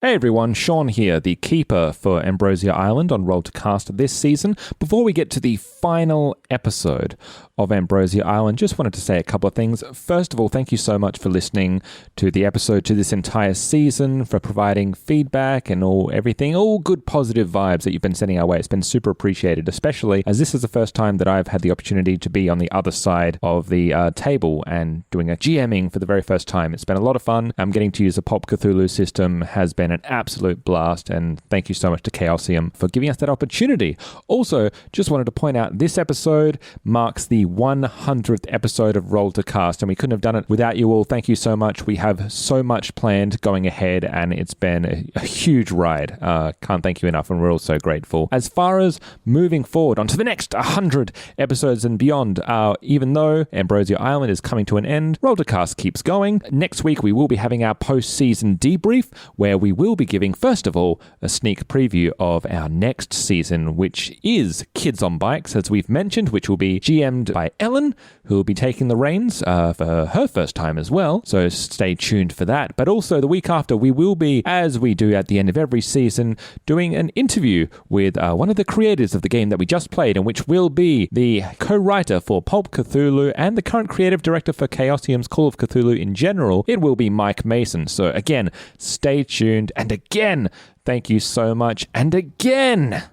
Hey everyone, Sean here, the keeper for Ambrosia Island on Roll to Cast this season. Before we get to the final episode of Ambrosia Island, just wanted to say a couple of things. First of all, thank you so much for listening to the episode, to this entire season, for providing feedback and everything, all good positive vibes that you've been sending our way. It's been super appreciated, especially as this is the first time that I've had the opportunity to be on the other side of the table and doing a GMing for the very first time. It's been a lot of fun. Getting to use the Pop Cthulhu system has been an absolute blast, and thank you so much to Chaosium for giving us that opportunity. Also, just wanted to point out this episode marks the 100th episode of Roll to Cast, and we couldn't have done it without you all. Thank you so much. We have so much planned going ahead, and it's been a huge ride. Can't thank you enough, and we're all so grateful. As far as moving forward onto the next 100 episodes and beyond, even though Ambrosia Island is coming to an end, Roll to Cast keeps going. Next week, we will be having our post-season debrief, where we will be giving, first of all, a sneak preview of our next season, which is Kids on Bikes, as we've mentioned, which will be GM'd by Ellen, who will be taking the reins for her first time as well. So stay tuned for that. But also the week after, we will be, as we do at the end of every season, doing an interview with one of the creators of the game that we just played, and which will be the co-writer for Pulp Cthulhu and the current creative director for Chaosium's Call of Cthulhu in general. It will be Mike Mason. So again, stay tuned. And again, thank you so much. And again,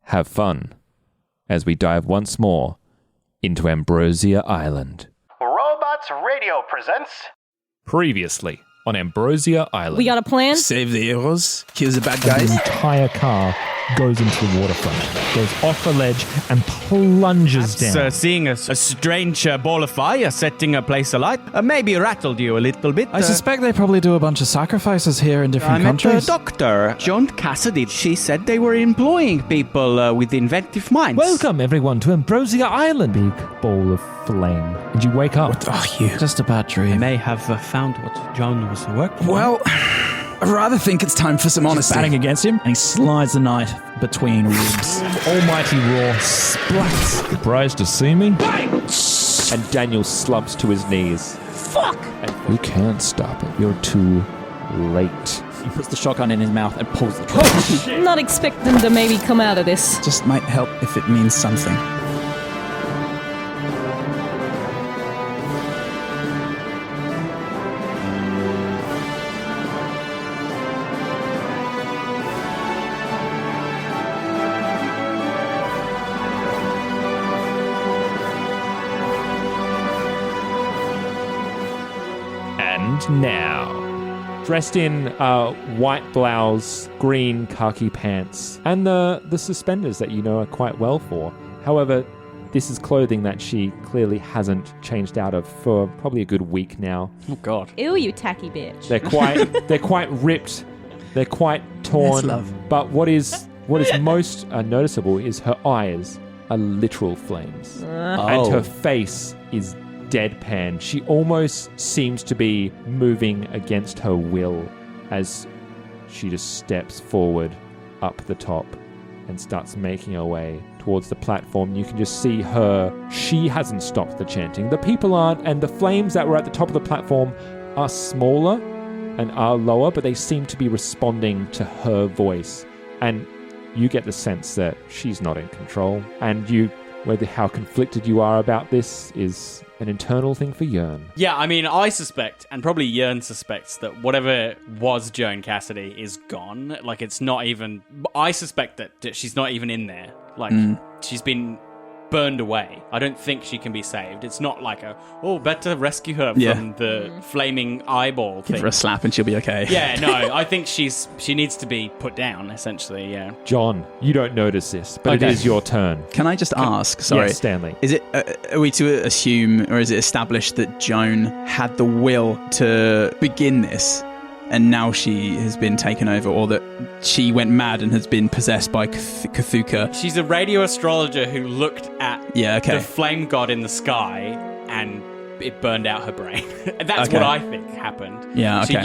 have fun as we dive once more into Ambrosia Island. Robots Radio presents... Previously on Ambrosia Island. We got a plan? Save the heroes, kill the bad guys. The entire car goes into the waterfront, goes off a ledge and plunges down. Seeing a strange ball of fire setting a place alight maybe rattled you a little bit. I suspect they probably do a bunch of sacrifices here in different countries. Dr. John Cassidy, she said they were employing people with inventive minds. Welcome, everyone, to Ambrosia Island. Big ball of flame. And you wake up. What are you? Just a bad dream. I may have found what John was working on. Well, I rather think it's time for some honesty. Batting against him, and he slides the knife between ribs. Almighty roar splats. Surprised to see me? And Daniel slumps to his knees. Fuck! And you can't stop it. You're too late. He puts the shotgun in his mouth and pulls the trigger. I'm not expecting to maybe come out of this. Just might help if it means something. Now, dressed in white blouse, green khaki pants, and the suspenders that you know are quite well for. However, this is clothing that she clearly hasn't changed out of for probably a good week now. Oh God! Ew, you tacky bitch. They're quite ripped. They're quite torn. That's love. But what is most noticeable is her eyes are literal flames, and her face is deadpan. She almost seems to be moving against her will as she just steps forward up the top and starts making her way towards the platform. You can just see her. She hasn't stopped the chanting. The people aren't, and the flames that were at the top of the platform are smaller and are lower, but they seem to be responding to her voice. And you get the sense that she's not in control. And whether how conflicted you are about this is an internal thing for Yearn. Yeah, I mean, I suspect, and probably Yearn suspects, that whatever was Joan Cassidy is gone. Like, it's not even... I suspect that she's not even in there. Like, she's been burned away. I don't think she can be saved. It's not like better rescue her from the flaming eyeball thing. Give her a slap and she'll be okay. Yeah, no, I think she needs to be put down, essentially, yeah. John, you don't notice this, but it is your turn. Can I just ask, sorry. Yes, Stanley. Is it, are we to assume, or is it established that Joan had the will to begin this, and now she has been taken over, or that she went mad and has been possessed by Cthugha? She's a radio astrologer who looked at the flame god in the sky, and it burned out her brain. That's what I think happened. Yeah, okay.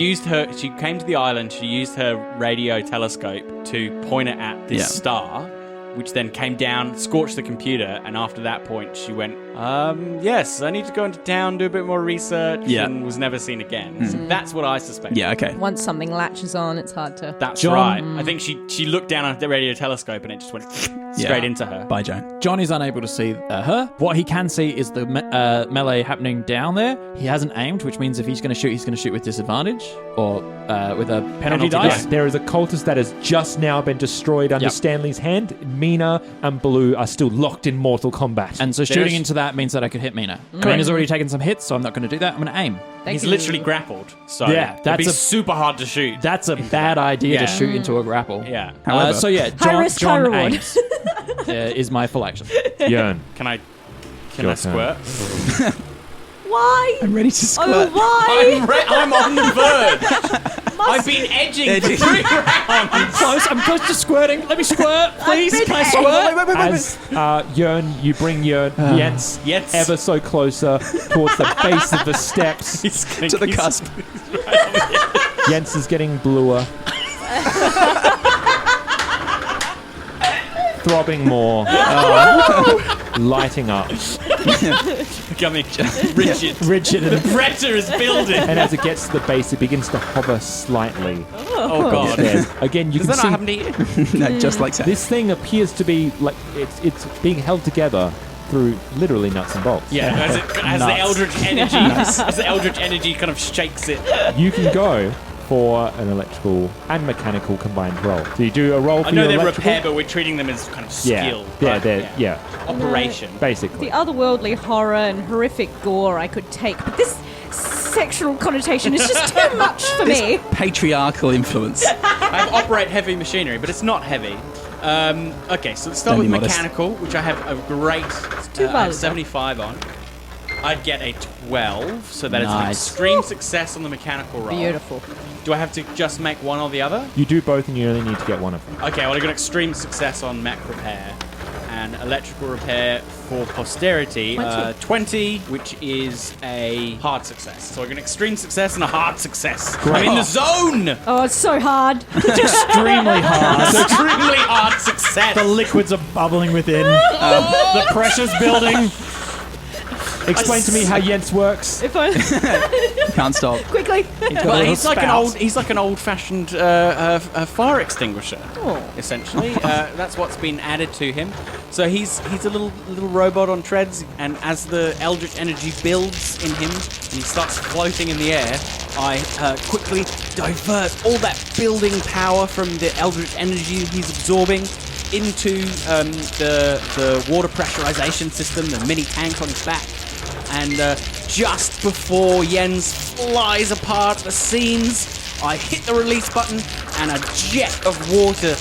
She came to the island, she used her radio telescope to point it at this star, which then came down, scorched the computer, and after that point she went Yes, I need to go into town, do a bit more research, Yeah. and was never seen again. So that's what I suspect. Yeah, okay. Once something latches on, it's hard to... That's John- right. I think she looked down at the radio telescope and it just went straight into her. Bye, Joan. John is unable to see her. What he can see is the melee happening down there. He hasn't aimed, which means if he's going to shoot, he's going to shoot with disadvantage or with a penalty dice. Yes, there is a cultist that has just now been destroyed under Yep. Stanley's hand. Mina and Blue are still locked in mortal combat. And so shooting into that means that I could hit Mina. Mina's already taken some hits, so I'm not going to do that. I'm going to aim. Thank He's you. literally grappled. So Yeah, it'd be that's super hard to shoot. That's a bad idea to Yeah. shoot into a grapple. Yeah. However- So yeah, High risk, high John reward. aims. Is my full action. Yearn. Can I Your squirt? Why? I'm ready to squirt. Oh, why? I'm on the verge. I've been edging for 3 rounds. I'm close to squirting. Let me squirt, please. been Can I squirt? As Yearn, you bring Jens Yes. ever so closer towards the base of the steps. To the cusp. Jens is getting bluer. Throbbing more. Lighting up. Becoming rigid. Rigid and The pressure is building. And as it gets to the base, it begins to hover slightly. Oh god. Upstairs. Again, you Does can that see not happen to you? No, just like that. this thing appears to be like it's being held together through literally nuts and bolts. Yeah, as the eldritch energy kind of shakes it. You can go for an electrical and mechanical combined roll. So you do a roll for I know your they're electrical. repair, but we're treating them as kind of Yeah, skill. yeah, right? they're Operation. basically. The otherworldly horror and horrific gore I could take, but this sexual connotation is just too much for me. Patriarchal influence. I have operate heavy machinery, but it's not heavy. Okay, so let's start Don't with be modest. mechanical, which I have a great too valuable. 75 on. I'd get a 12, so that is an Nice. extreme success on the mechanical roll. Beautiful. Do I have to just make one or the other? You do both, and you only need to get one of them. Okay, well, I got extreme success on mech repair and electrical repair for posterity. 20, which is a hard success. So I got an extreme success and a hard success. I'm in the zone! Oh, it's so hard. extremely hard. It's extremely hard success. The liquids are bubbling within. The pressure's building. Explain to me how Jens works. If I Can't stop. quickly. Well, he's like an old-fashioned fire extinguisher, essentially. That's what's been added to him. So he's a little robot on treads, and as the eldritch energy builds in him and he starts floating in the air, I quickly divert all that building power from the eldritch energy he's absorbing into the water pressurization system, the mini tank on his back. And just before Jens flies apart at the seams, I hit the release button and a jet of water,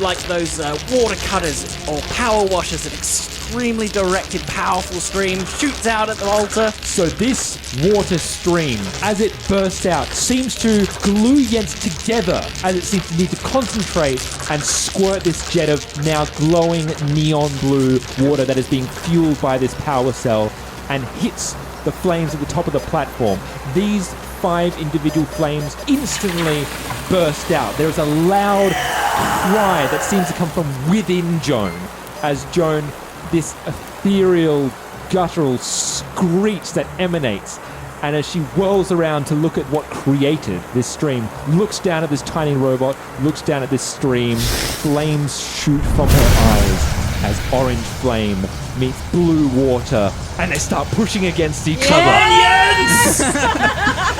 like those water cutters or power washers, an extremely directed, powerful stream shoots out at the altar. So this water stream, as it bursts out, seems to glue Jens together, as it seems to need to concentrate and squirt this jet of now glowing neon blue water that is being fueled by this power cell and hits the flames at the top of the platform. These 5 individual flames instantly burst out. There is a loud cry that seems to come from within Joan, as Joan, this ethereal, guttural screech that emanates, and as she whirls around to look at what created this stream, looks down at this tiny robot, looks down at this stream, flames shoot from her eyes as orange flame meets blue water, and they start pushing against each other.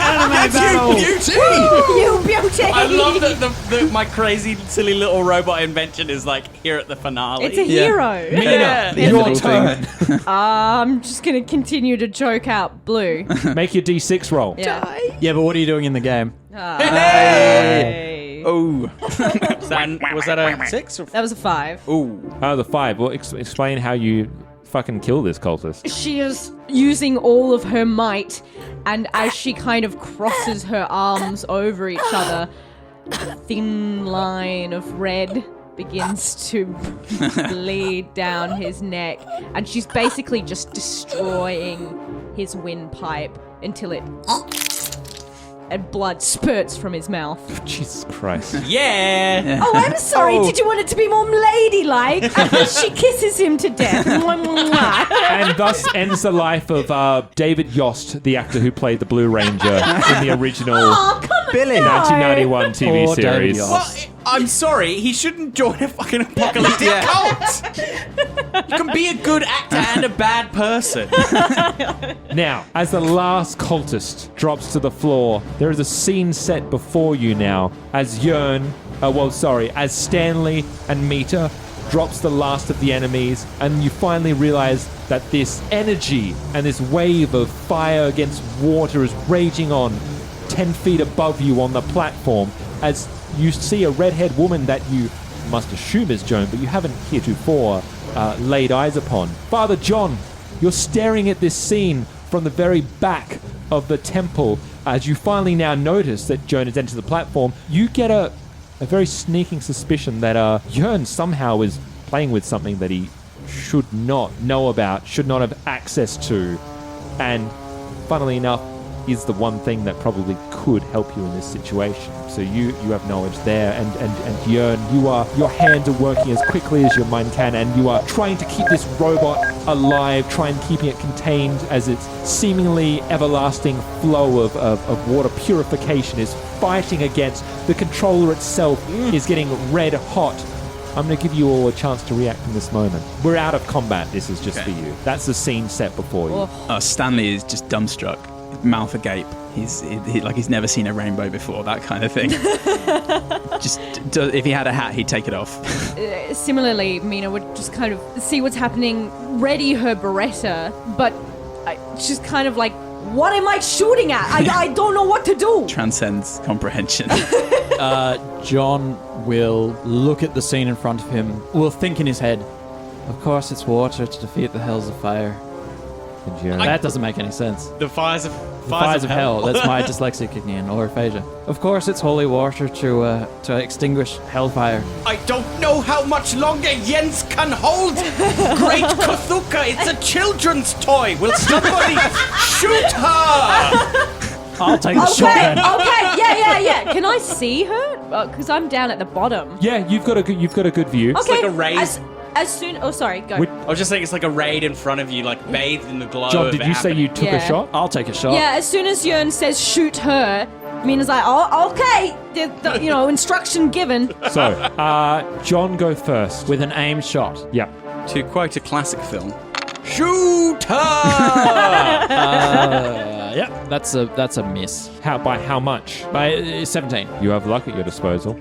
Anime battle. You beauty. I love that my crazy, silly little robot invention is like here at the finale. It's a hero. Yeah. Your turn. I'm just going to continue to joke out Blue. Make your D6 roll. Yeah. Yeah, but what are you doing in the game? Hey. Oh. Was that a 6? Or That was a 5. Ooh. Oh, the 5. Well, explain how you fucking kill this cultist. She is using all of her might, and as she kind of crosses her arms over each other, a thin line of red begins to bleed down his neck, and she's basically just destroying his windpipe until it and blood spurts from his mouth. Jesus Christ. Yeah. Oh, I'm sorry. Did you want it to be more ladylike? She kisses him to death. And thus ends the life of David Yost, the actor who played the Blue Ranger in the original Oh, come on. Billy. 1991 TV Poor David series. Yost. Well, I'm sorry, he shouldn't join a fucking apocalyptic cult. You can be a good actor and a bad person. Now, as the last cultist drops to the floor, there is a scene set before you now as as Stanley and Mita drops the last of the enemies, and you finally realize that this energy and this wave of fire against water is raging on 10 feet above you on the platform as you see a redhead woman that you must assume is Joan, but you haven't heretofore laid eyes upon. Father John, you're staring at this scene from the very back of the temple. As you finally now notice that Joan has entered the platform, you get a very sneaking suspicion that Jörn somehow is playing with something that he should not know about, should not have access to, and funnily enough, is the one thing that probably could help you in this situation. So you have knowledge there, and Jörn, your hands are working as quickly as your mind can, and you are trying to keep this robot alive, trying keeping it contained as its seemingly everlasting flow of water purification is fighting against the controller itself is getting red hot. I'm going to give you all a chance to react in this moment. We're out of combat. This is just for you. That's the scene set before you. Oh, Stanley is just dumbstruck, mouth agape. He's like he's never seen a rainbow before, that kind of thing. If he had a hat, he'd take it off. Similarly, Mina would just kind of see what's happening, ready her Beretta, but she's kind of like, what am I shooting at? I don't know what to do. Transcends comprehension. John will look at the scene in front of him, will think in his head, of course it's water to defeat the hells of fire. That doesn't make any sense. The fires of hell. That's my dyslexia kicking in, or aphasia. Of course, it's holy water to extinguish hellfire. I don't know how much longer Jens can hold. Great Cthugha, it's a children's toy. Will somebody shoot her? I'll take the shot then. Okay, yeah. Can I see her? Because I'm down at the bottom. Yeah, you've got a good view. Okay. like a raised- As soon... Oh, sorry, go. I was just saying it's like a raid in front of you, like bathed in the glow John, of did it you say you happening. took a shot? I'll take a shot. Yeah, as soon as Jörn says shoot her, Mina's like, oh, okay. Instruction given. So, John, go first. With an aimed shot. Yep. To quote a classic film, shoot her! Yep, that's a miss. By how much? By 17. You have luck at your disposal.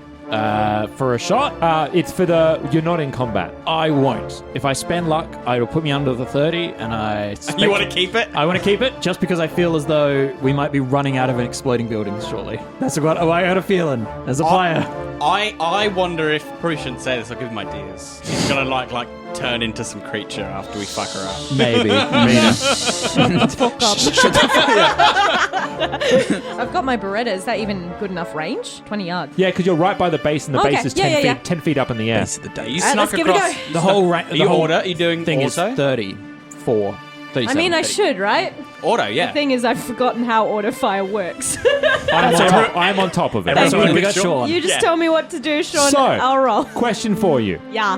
For a shot, It's for you're not in combat. I won't. If I spend luck, it'll put me under the 30, and You want to keep it? I want to keep it just because I feel as though we might be running out of exploding buildings shortly. That's what I got a feeling as a player. I wonder if, probably shouldn't say this, I'll give him ideas. He's gonna like turn into some creature after we fuck her up. Maybe. Fuck up. I've got my Beretta. Is that even good enough range? 20 yards. Yeah, because you're right by the base, and the Okay, base is yeah. 10 feet up in the air. Base of the day. You Alright, snuck let's give it a across. go. The whole Are you order? Are you doing thing auto? is 34. 37, I mean, I 30. should, right? Auto, yeah. The thing is, I've forgotten how auto fire works. I'm on top of it. Everyone's That's on we with got Sean. You just Yeah. tell me what to do, Sean. So, I'll roll. question for you. Yeah.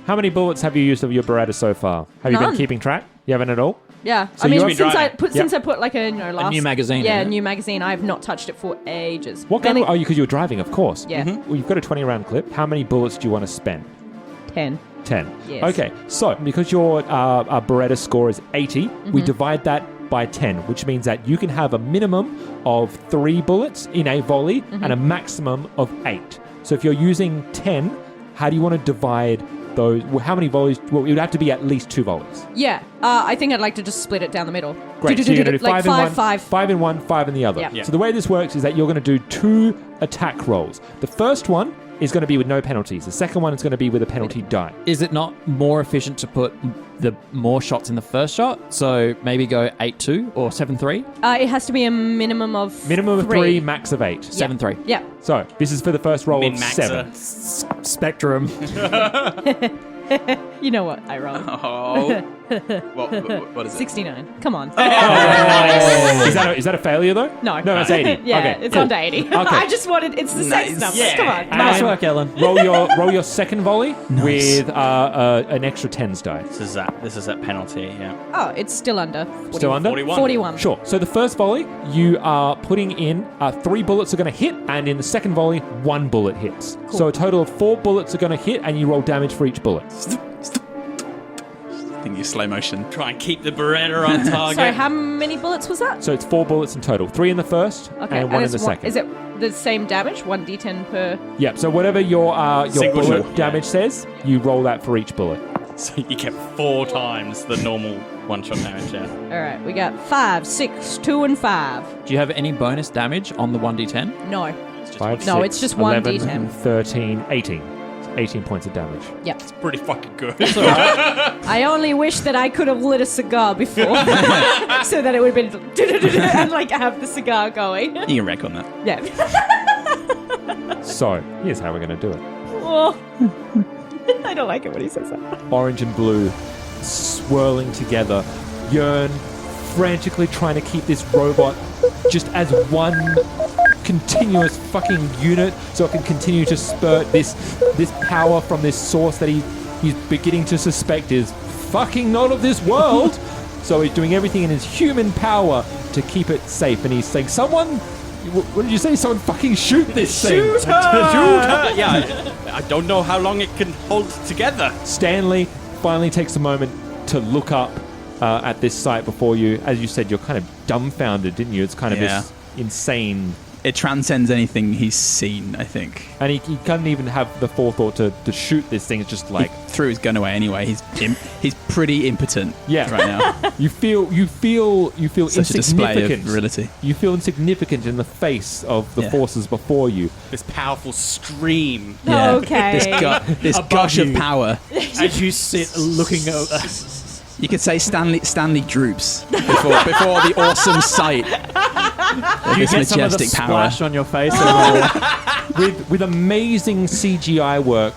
How many bullets have you used of your Beretta so far? Have you been None. keeping track? You haven't at all? Yeah. So I mean, you've been since driving. I put like a last new magazine, Yeah, isn't it? new magazine. I have not touched it for ages. What gun? Oh, because you were driving, of course. Yeah. Well, you've got a 20-round clip. How many bullets do you want to spend? 10. 10. Yes. Okay, so because your Beretta score is 80, Mm-hmm. we divide that by 10, which means that you can have a minimum of 3 bullets in a volley Mm-hmm. and a maximum of 8. So if you're using 10, how do you want to divide those? Well, how many volleys? Well, it would have to be at least 2 volleys. Yeah. I think I'd like to just split it down the middle. Great. So you're going to do like 5 in one, 5. 5 in one, 5 in the other. Yeah. So the way this works is that you're going to do 2 attack rolls. The first one is going to be with no penalties. The second one is going to be with a penalty die. Is it not more efficient to put the more shots in the first shot? So maybe go 8-2 or 7-3? It has to be a minimum of Minimum of 3, max of 8. 7-3. Yeah. So this is for the first roll of Min-maxer. 7. Spectrum. You know what I rolled? Oh. what is it? 69. Come on. Is that a failure though? No. No, it's 80. Yeah, Okay, it's cool. under 80. I just wanted, it's the sex number. Yeah. Come on. Nice work, Ellen. Roll your second volley with an extra 10s die. This is at penalty, yeah. Oh, it's still under. 40, Still under? 41. Sure. So the first volley, you are putting in 3 bullets are going to hit, and in the second volley, 1 bullet hits. Cool. So a total of 4 bullets are going to hit, and you roll damage for each bullet. I think you slow motion. Try and keep the Beretta on target. Sorry, how many bullets was that? So it's 4 bullets in total. 3 in the first, and 1 in the second. Is it the same damage? 1d10 per... Yep. So whatever your Single bullet shot. damage says, you roll that for each bullet. So you get 4 times the normal one-shot damage, yeah. All right, we got 5, 6, 2, and 5. Do you have any bonus damage on the 1d10? No. It's just 5, No, 6, it's just 11, 1d10. 13, 18. It's 18 points of damage. Yep. pretty fucking good. I only wish that I could have lit a cigar before, so that it would have been and like have the cigar going. You can wreck on that. Yeah. So here's how we're going to do it. Oh. I don't like it when he says that. Orange and blue swirling together. Yearn frantically trying to keep this robot just as one continuous fucking unit so it can continue to spurt this power from this source that he's beginning to suspect is fucking not of this world. So he's doing everything in his human power to keep it safe. And he's saying, someone, what did you say? Someone fucking shoot this thing. Shoot her! Yeah, I don't know how long it can hold together. Stanley finally takes a moment to look up at this site before you. As you said, you're kind of dumbfounded, didn't you? It's kind of this insane... It transcends anything he's seen, I think. And he can't even have the forethought to shoot this thing. It's just like... He threw his gun away anyway. He's pretty impotent right now. You feel Such a display insignificant. of virility. You feel insignificant in the face of the forces before you. This powerful stream. Yeah. Okay. This gush of power. As you sit looking over. You could say Stanley droops before the awesome sight of You this get some of the majestic power. splash on your face. with amazing CGI work,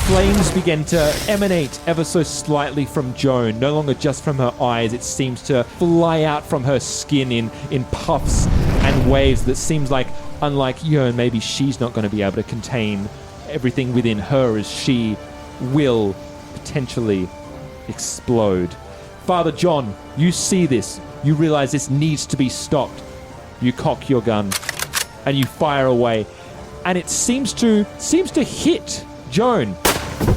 flames begin to emanate ever so slightly from Joan. No longer just from her eyes. It seems to fly out from her skin in puffs and waves that seems like, unlike Yearn, maybe she's not going to be able to contain everything within her as she will potentially explode. Father John, you see this. You realize this needs to be stopped. You cock your gun and you fire away, and it seems to hit Joan,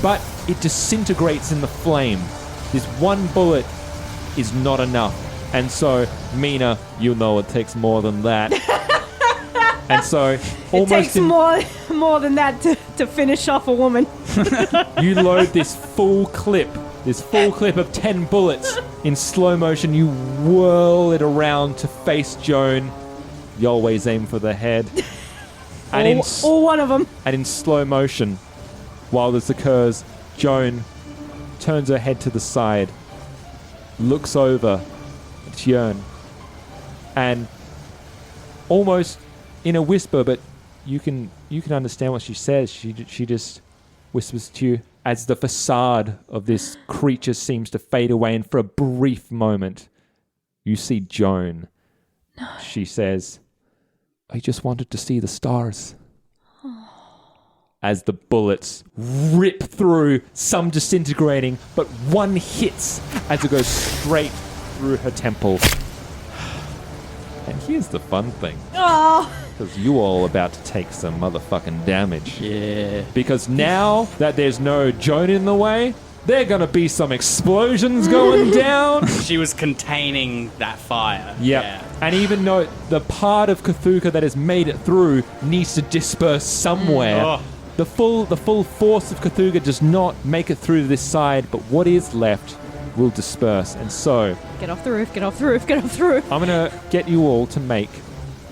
but it disintegrates in the flame. This one bullet is not enough, and so Mina, you know it takes more than that. And so It takes more than that to finish off a woman. you load this full clip of 10 bullets in slow motion. You whirl it around to face Joan. You always aim for the head. And or one of them. And in slow motion, while this occurs, Joan turns her head to the side, looks over at Yearn, and almost in a whisper, but you can understand what she says. She just whispers to you as the facade of this creature seems to fade away, and for a brief moment, you see Joan. No. She says, "I just wanted to see the stars." As the bullets rip through, some disintegrating, but one hits as it goes straight through her temple. And here's the fun thing. Oh. Because you all about to take some motherfucking damage. Yeah. Because now that there's no Joan in the way, there are going to be some explosions going down. She was containing that fire. Yep. Yeah. And even though the part of Cthugha that has made it through needs to disperse somewhere, Oh. the full force of Cthugha does not make it through to this side, but what is left will disperse. And so... Get off the roof, get off the roof, get off the roof. I'm going to get you all to make,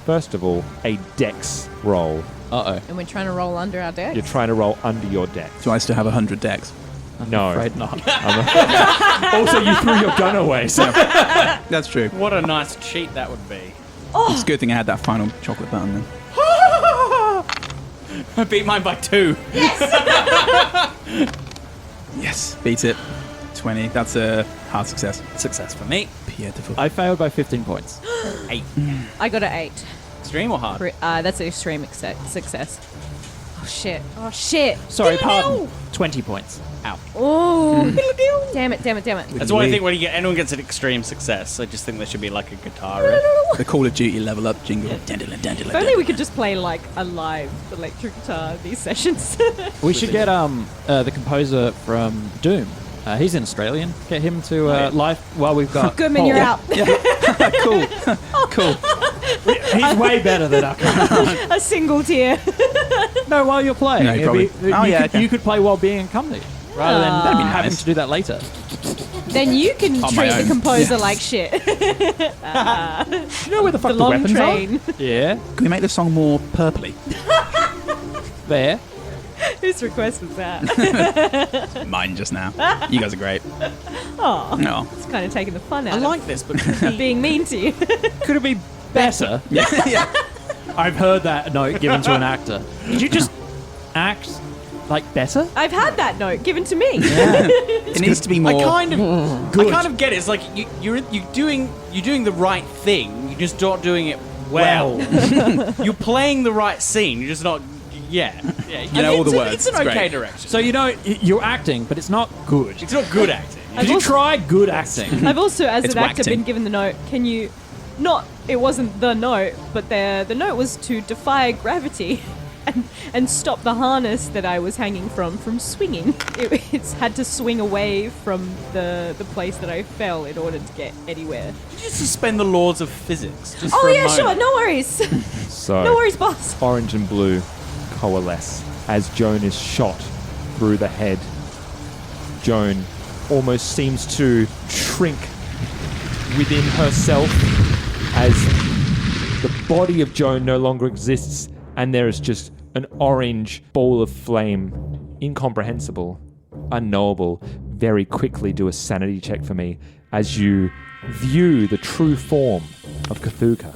first of all, a dex roll. Uh-oh. And we're trying to roll under our deck. You're trying to roll under your dex. Do I still have 100 decks? No. Afraid not. Also, you threw your gun away, so... That's true. What a nice cheat that would be. It's a good thing I had that final chocolate button then. I beat mine by 2. Yes, beat it. 20. That's a hard success. Success for me. Beautiful. I failed by 15 points. 8. I got an 8. Extreme or hard? That's an extreme success. Oh shit! Oh shit! Sorry, pardon. 20 points. Ow. Oh! Damn it! That's why I think when anyone gets an extreme success, I just think there should be like a guitar riff. The Call of Duty level up jingle. If only we could just play like a live electric guitar these sessions. We should get the composer from Doom. He's an Australian. Get him to live while we've got... Goodman, you're out. Cool. He's way better than our current. A single tear. No, while you're playing. No, probably. You could play while being accompanied. Rather than having nice. to do that later. Then you can On my treat the own. composer like shit. You know where the fuck The the long weapons train. are? Yeah. Can we make the song more purpley? There. Whose request was that? Mine just now. You guys are great. Oh, No. it's kind of taking the fun out I of like this, but being mean to you. Could it be better? Yeah. I've heard that note given to an actor. Did you just act like better? I've had that note given to me. It needs to be more. I kind of get it. It's like you're doing the right thing. You're just not doing it well. You're playing the right scene. You're just not. Yeah. You know all the words. It's an It's okay great. direction. So you're acting, but it's not good. It's not good acting. Did you try good acting? I've also, as It's an actor, whacked been him. given the note. Can you not? It wasn't the note, but the note was to defy gravity and stop the harness that I was hanging from swinging. It's had to swing away from the place that I fell in order to get anywhere. Did you suspend the laws of physics? Just Oh for a yeah, moment? sure, no worries, So no worries, boss. orange and blue coalesce as Joan is shot through the head. Joan almost seems to shrink within herself as the body of Joan no longer exists, and there is just an orange ball of flame, incomprehensible, unknowable. Very quickly do a sanity check for me as you view the true form of Cthugha.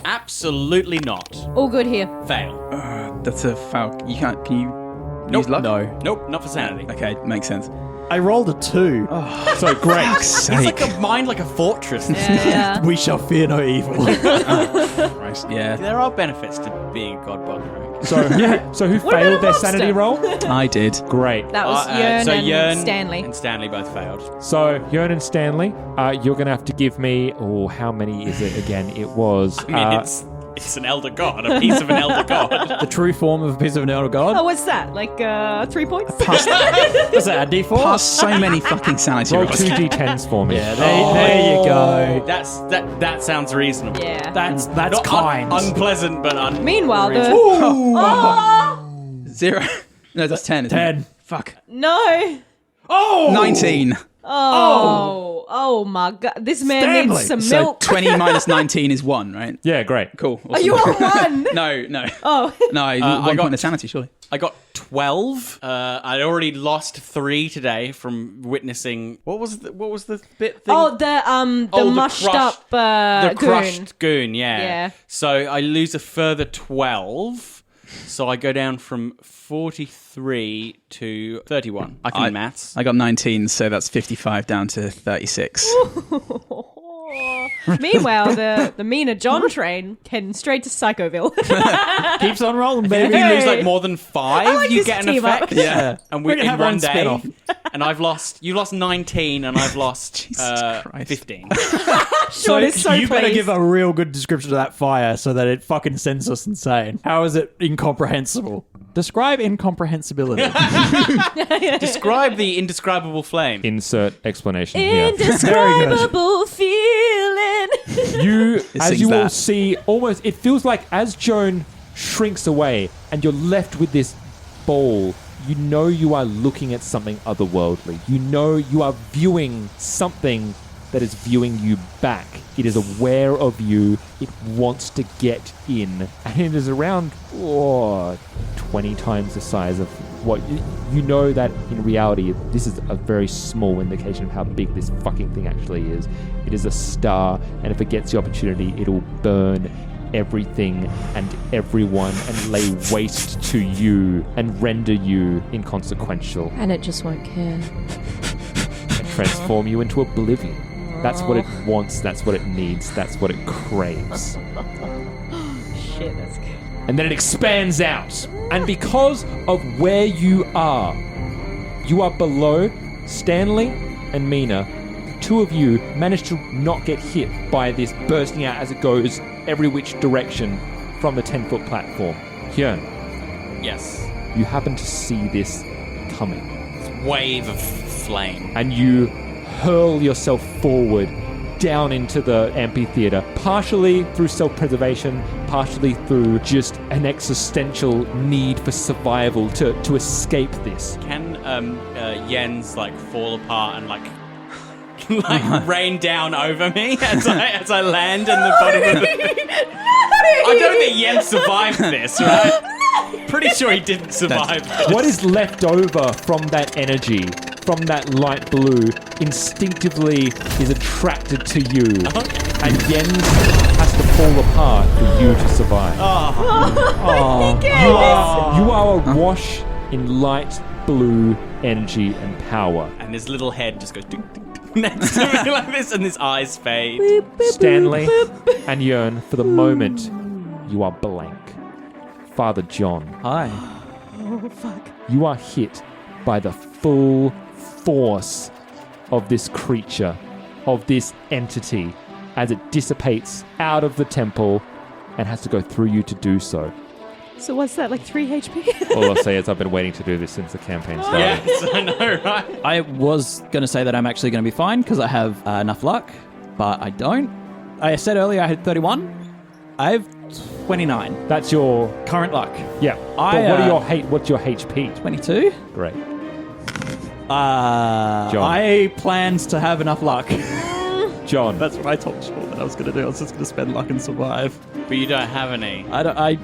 Absolutely not. All good here. Fail. That's a foul. You can't. Can you Nope. use luck? No. Nope, not for sanity. Okay, makes sense. I rolled a 2. So great. It's like a mind like a fortress. Yeah. We shall fear no evil. Christ. Yeah, There are benefits to being a god bugger. So who What about failed a their monster? sanity roll? I did. Great. That was Yearn so and Yearn Stanley. and Stanley both failed. So Yearn and Stanley, you're going to have to give me. Oh, how many is it again? It was. I mean, it's an elder god, a piece of an elder god. The true form of a piece of an elder Oh, god? what's that? Like 3 points? What's that, a D4? Pass so many fucking sanity roll rolls. 2 d10s for me. Yeah, there you go. That sounds reasonable. Yeah. That's Not kind. unpleasant, but Meanwhile, the reasonable. 0. No, that's 10. Isn't 10. It? Fuck. no. 19. Oh my god! This man Stanley. needs some So milk. 20 minus 19 is 1, right? Yeah, great. Cool. Are you on one? No. Oh, No, I 1 got- point of sanity, surely. I got 12. I'd already lost 3 today from witnessing. What was the bit thing? oh, the mushed crushed- up the goon. crushed goon. Yeah. Yeah. So I lose a further 12. So I go down from 43 to 31. I can maths. I got 19, so that's 55 down to 36. Meanwhile, the meaner John train heading straight to Psychoville. Keeps on rolling, If baby. you lose like more than 5, like you this get an team up. effect. Yeah. And We we can in have our one own day, spin-off. and you lost 19, and I've lost Jesus Christ. 15. Sean is so you better pleased. give a real good description of that fire so that it fucking sends us insane. How is it incomprehensible? Describe incomprehensibility. Describe the indescribable flame. Insert explanation here. Indescribable feeling. You, as sings you all that. see, almost it feels like as Joan shrinks away and you're left with this ball, you know you are looking at something otherworldly. You know you are viewing something that is viewing you back. It is aware of you. It wants to get in. And it is around 20 times the size of what you know that in reality this is a very small indication of how big this fucking thing actually is. It is a star, and if it gets the opportunity, it'll burn everything and everyone and lay waste to you and render you inconsequential And it just won't care. and transform you into oblivion. That's what it wants, that's what it needs, that's what it craves. Shit, that's good. And then it expands out. And because of where you are below Stanley and Mina. The two of you manage to not get hit by this bursting out as it goes every which direction from the 10-foot platform. Hyun, Yes. you happen to see this coming. This wave of flame. And you hurl yourself forward down into the amphitheater, partially through self-preservation, partially through just an existential need for survival to escape this. Can Yen's like fall apart and like rain down over me as I land in the bottom of the I don't think Yen survived this, right? Pretty sure he didn't survive this. What is left over from that energy, from that light blue, instinctively is attracted to you. And Yen has to fall apart for you to survive. You are awash in light blue energy and power. And his little head just goes ding, ding, ding, next to me like this, and his eyes fade. Stanley and Yearn, for the moment, you are blank. Father John, Hi. Oh, fuck. you are hit by the full force of this creature, of this entity, as it dissipates out of the temple and has to go through you to do so. So what's that, like 3 HP? All I'll say is I've been waiting to do this since the campaign started. Yes, I know, right? I was going to say that I'm actually going to be fine because I have enough luck, but I don't. I said earlier I had 31. I have 29. That's your Current luck. yeah. What's your HP? 22. Great. I planned to have enough luck. John. That's what I told Sean that I was going to do. I was just going to spend luck and survive. But you don't have any. I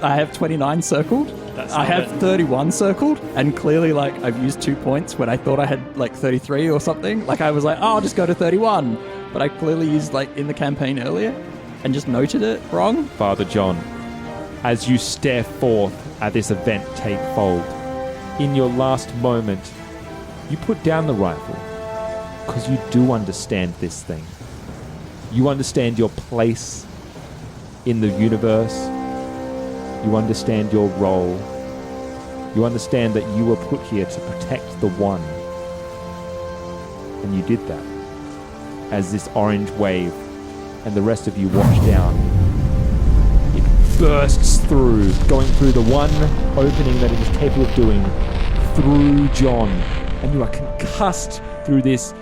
have 29 circled. That's I not have it. 31 circled, and clearly, like, I've used 2 points when I thought I had like 33 or something. Like, I was like, oh, I'll just go to 31, but I clearly used like in the campaign earlier, and just noted it wrong. Father John, as you stare forth at this event take fold, in your last moment, you put down the rifle because you do understand this thing. You understand your place in the universe. You understand your role. You understand that you were put here to protect the one. And you did that. As this orange wave and the rest of you wash down, it bursts through, going through the one opening that it is capable of doing, through John. And you are concussed through this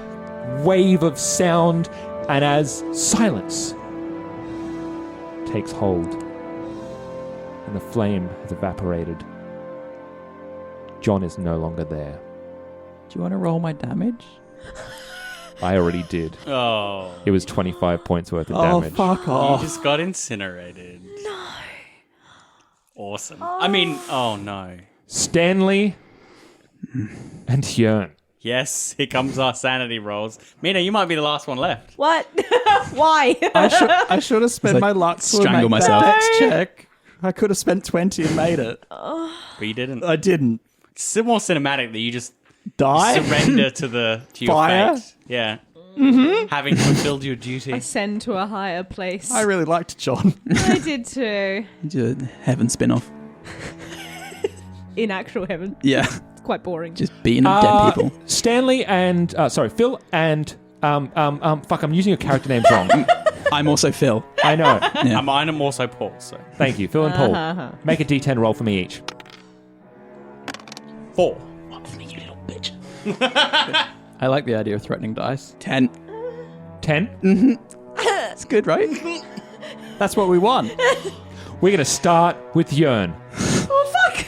wave of sound, and as silence takes hold and the flame has evaporated, John is no longer there. Do you want to roll my damage? I already did. Oh. It was 25 points worth of Oh, damage. fuck You off. just got incinerated. No. Awesome. I mean, oh no. Stanley and Hyun. Yes, here comes our sanity rolls. Mina, you might be the last one left. What? Why? I should have spent I my luck to strangle make myself. that dex check. I could have spent 20 and made it. But you didn't. I didn't. It's still more cinematic that you just Die? surrender to your Fire? fate. Yeah. Mm-hmm. Having fulfilled your duty. Ascend to a higher place. I really liked John. I did too. Did a heaven spin-off. In actual heaven. Yeah. It's quite boring. Just beating up dead people. Stanley and Phil and fuck, I'm using your character names wrong. I'm also Phil. I know. Yeah. I'm also Paul, so. Thank you, Phil and Paul. Make a D10 roll for me each. 4. You little bitch. I like the idea of threatening dice. 10. 10. That's good, right? That's what we want. We're going to start with Yearn. Oh, fuck!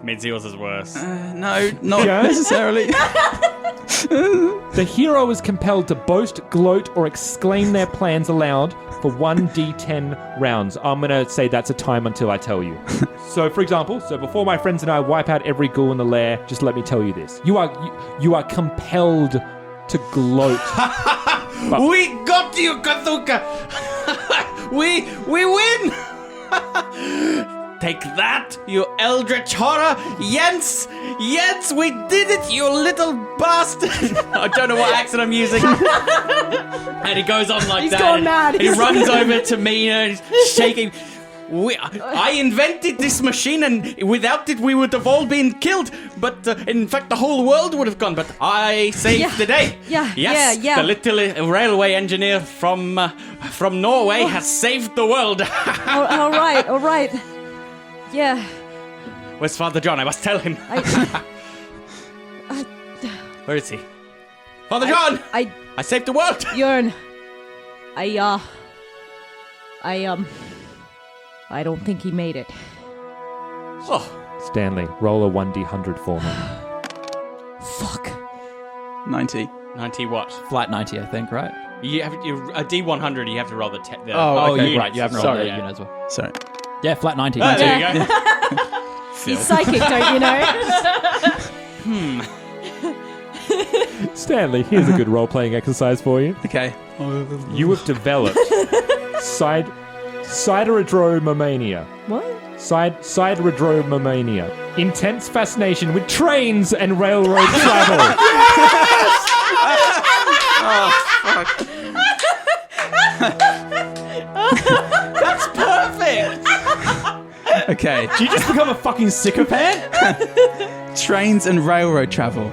Means yours is worse. No, not Yeah? necessarily. The hero is compelled to boast, gloat, or exclaim their plans aloud for 1d10 rounds. I'm going to say that's a time until I tell you. So, for example, before my friends and I wipe out every ghoul in the lair, just let me tell you this. You are compelled to gloat. We got you, Cthugha! We win! Take that, you eldritch horror! Jens, we did it, you little bastard! I don't know what accent I'm using. And he goes on like He's that. gone mad. And he runs over to Mina and he's shaking. I invented this machine, and without it, we would have all been killed. But in fact, the whole world would have gone. But I saved the day. Yes, the little railway engineer from Norway has saved the world. All right. Yeah. Where's Father John? I must tell him. Where is he? Father John! I saved the world! Jörn, I don't think he made it. Oh. Stanley, roll a 1d100 for me. Fuck. 90. 90 what? Flat 90, I think, right? You have a D100. You have to roll the. Okay. You're right. You haven't rolled Sorry. the unit as well. Sorry. Yeah, flat 90. Oh, there you go. He's psychic, don't you know? Stanley, here's a good role-playing exercise for you. Okay. You have developed siderodromomania. What? Siderodromomania. Intense fascination with trains and railroad travel. That's perfect. Okay. Did you just become a fucking sycophant? Trains and railroad travel.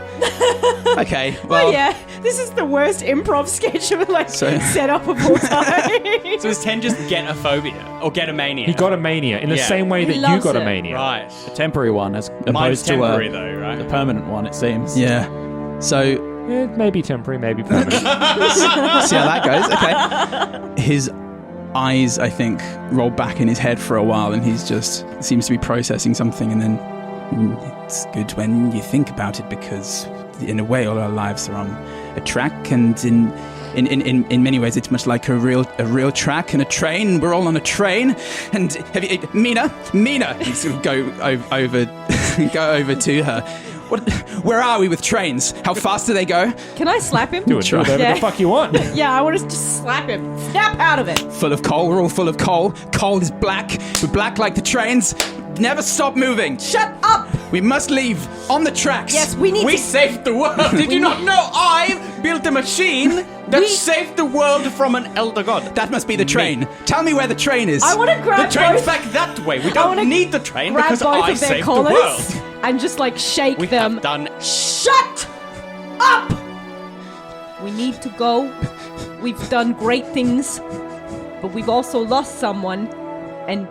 Okay, well... Yeah, this is the worst improv sketch of set up of all time. So does Ten just get a phobia or get a mania? He got a mania in the same way that you loves got a it. mania. Right. A temporary one as Mine's opposed to temporary though, a right? permanent one, it seems. Yeah. So, Maybe temporary, maybe permanent. see how that goes? Okay. His eyes, I think, roll back in his head for a while, and he's just seems to be processing something, and then it's good when you think about it, because in a way all our lives are on a track, and in many ways it's much like a real track and a train. We're all on a train, and Mina, he's going to go over to her. Where are we with trains? How fast do they go? Can I slap him? Do it whatever the fuck you want. Yeah, I want to just slap him. Snap out of it. Full of coal. We're all full of coal. Coal is black. We're black like the trains. Never stop moving. Shut up! We must leave on the tracks. Yes, we need We to... saved the world. Did you not know I built a machine that saved the world from an elder god? That must be the train. Tell me where the train is. I want to grab The train's both... back that way. We don't need the train grab because both I of their saved the collars world. and just shake We them. have done. Shut up! We need to go. We've done great things, but we've also lost someone, and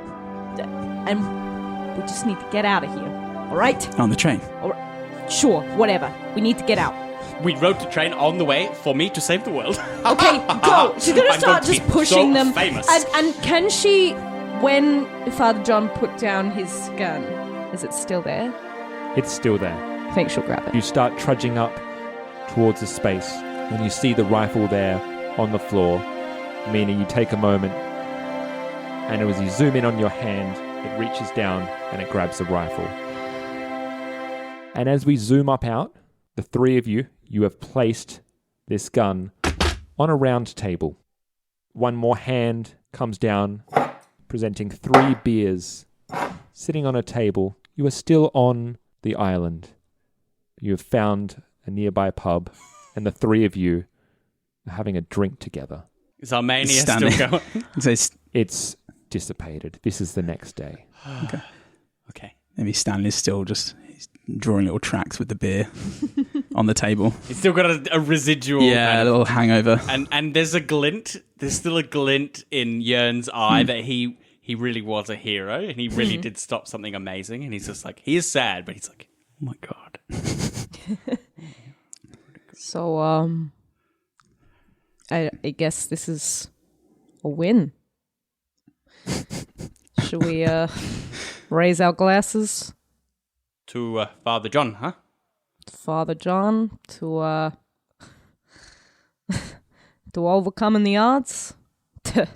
we just need to get out of here. All right? On the train. Sure, whatever. We need to get out. We rode the train on the way for me to save the world. Okay, go. She's gonna I'm start going to just be pushing so them. famous. And can she, when Father John put down his gun, is it still there? It's still there. I think she'll grab it. You start trudging up towards the space, and you see the rifle there on the floor, meaning you take a moment, and as you zoom in on your hand, it reaches down and it grabs the rifle. And as we zoom up out, the three of you have placed this gun on a round table. One more hand comes down, presenting 3 beers. Sitting on a table, you are still on the island. You have found a nearby pub, and the 3 of you are having a drink together. Is our mania Standing. still going? It's dissipated. This is the next day. Okay. Maybe Stanley's still just drawing little tracks with the beer on the table. It's still got a residual. Yeah, a little hangover. And there's a glint. There's still a glint in Jörn's eye that he really was a hero and he really did stop something amazing. And he's just he is sad, but he's like, oh my God. So, I guess this is a win. Should we raise our glasses? To Father John, huh? Father John, to overcoming the odds? To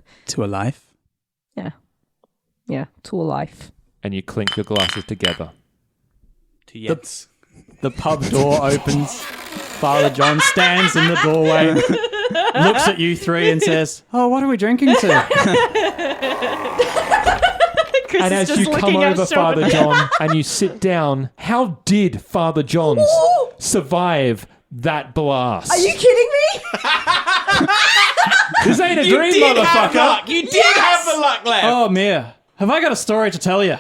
a life. Yeah, to a life. And you clink your glasses together. To Jens. The pub door opens. Father John stands in the doorway. looks at you three and says, "Oh, what are we drinking to?" Chris And is as just you come looking at over, Sean. Father John, and you sit down, how did Father John survive that blast? Are you kidding me? This ain't a dream, motherfucker. You did have the luck left. Oh, Mia, have I got a story to tell you?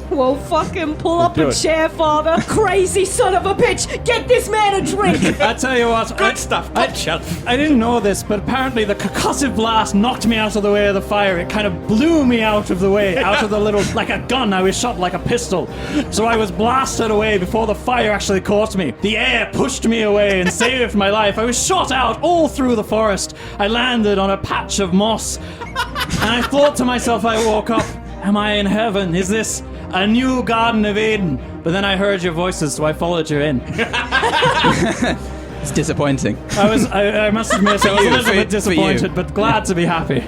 Well, fucking pull up Do a it. chair, Father. Crazy son of a bitch. Get this man a drink. I tell you what, Good stuff. Top shelf. I didn't know this, but apparently the concussive blast knocked me out of the way of the fire. It kind of blew me out of the way, out of the little, like a gun. I was shot like a pistol. So I was blasted away before the fire actually caught me. The air pushed me away and saved my life. I was shot out all through the forest. I landed on a patch of moss. And I thought to myself, I woke up, am I in heaven? Is this a new Garden of Eden? But then I heard your voices, so I followed you in. It's disappointing. I must admit, I was a little For you. bit disappointed, but glad to be happy.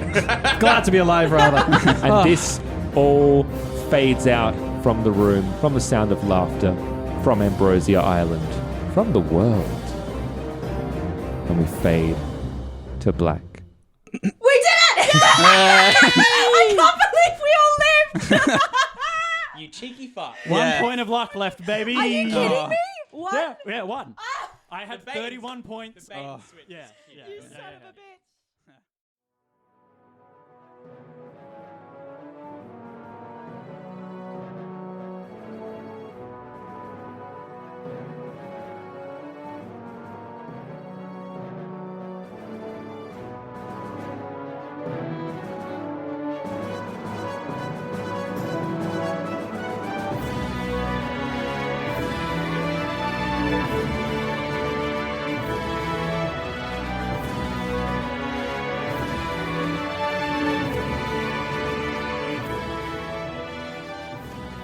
Glad to be alive, rather. And this all fades out from the room, from the sound of laughter, from Ambrosia Island, from the world. And we fade to black. We did it! I can't believe we all lived. You cheeky fuck. One point of luck left, baby. Are you kidding me? What? Yeah, one. Ah, I had bait. 31 points. Bait and switch. Yeah. you son of a bitch.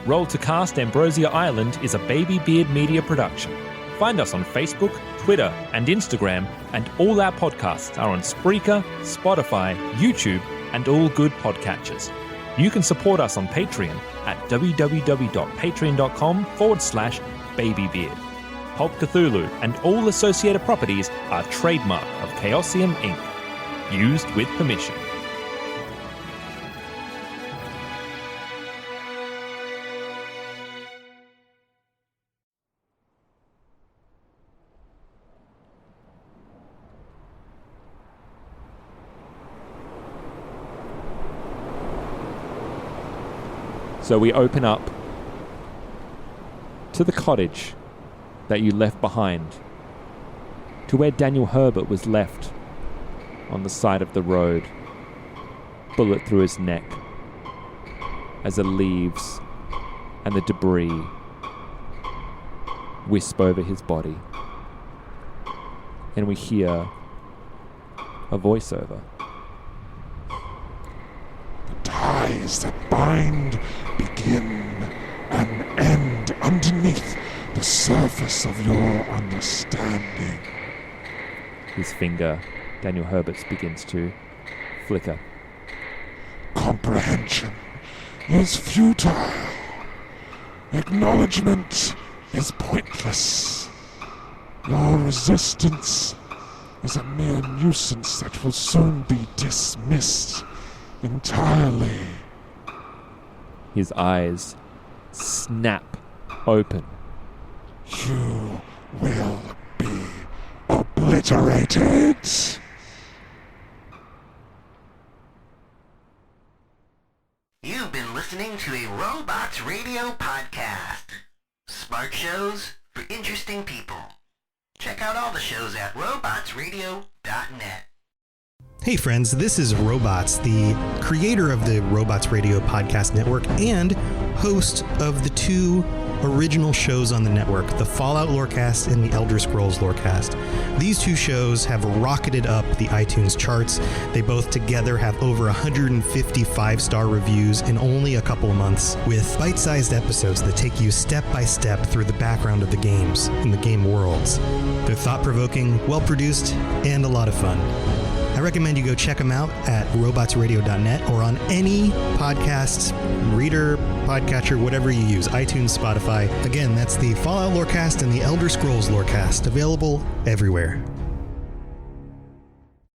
Roll to Cast Ambrosia Island is a Baby Beard Media production. Find us on Facebook, Twitter, and Instagram, and all our podcasts are on Spreaker, Spotify, YouTube, and all good podcatchers. You can support us on Patreon at www.patreon.com/babybeard. Pulp Cthulhu and all associated properties are trademark of Chaosium Inc. Used with permission. So we open up to the cottage that you left behind, to where Daniel Herbert was left on the side of the road, bullet through his neck, as the leaves and the debris wisp over his body. And we hear a voiceover. Ties that bind begin and end underneath the surface of your understanding. His finger, Daniel Herbert's, begins to flicker. Comprehension is futile. Acknowledgement is pointless. Your resistance is a mere nuisance that will soon be dismissed entirely. His eyes snap open. You will be obliterated. You've been listening to a Robots Radio podcast. Smart shows for interesting people. Check out all the shows at robotsradio.net. Hey friends, this is Robots, the creator of the Robots Radio Podcast Network and host of the two original shows on the network, the Fallout Lorecast and the Elder Scrolls Lorecast. These two shows have rocketed up the iTunes charts. They both together have over 150 5-star reviews in only a couple of months, with bite-sized episodes that take you step by step through the background of the games and the game worlds. They're thought-provoking, well-produced, and a lot of fun. I recommend you go check them out at robotsradio.net or on any podcast reader, podcatcher, whatever you use, iTunes, Spotify. Again, that's the Fallout Lorecast and the Elder Scrolls Lorecast, available everywhere.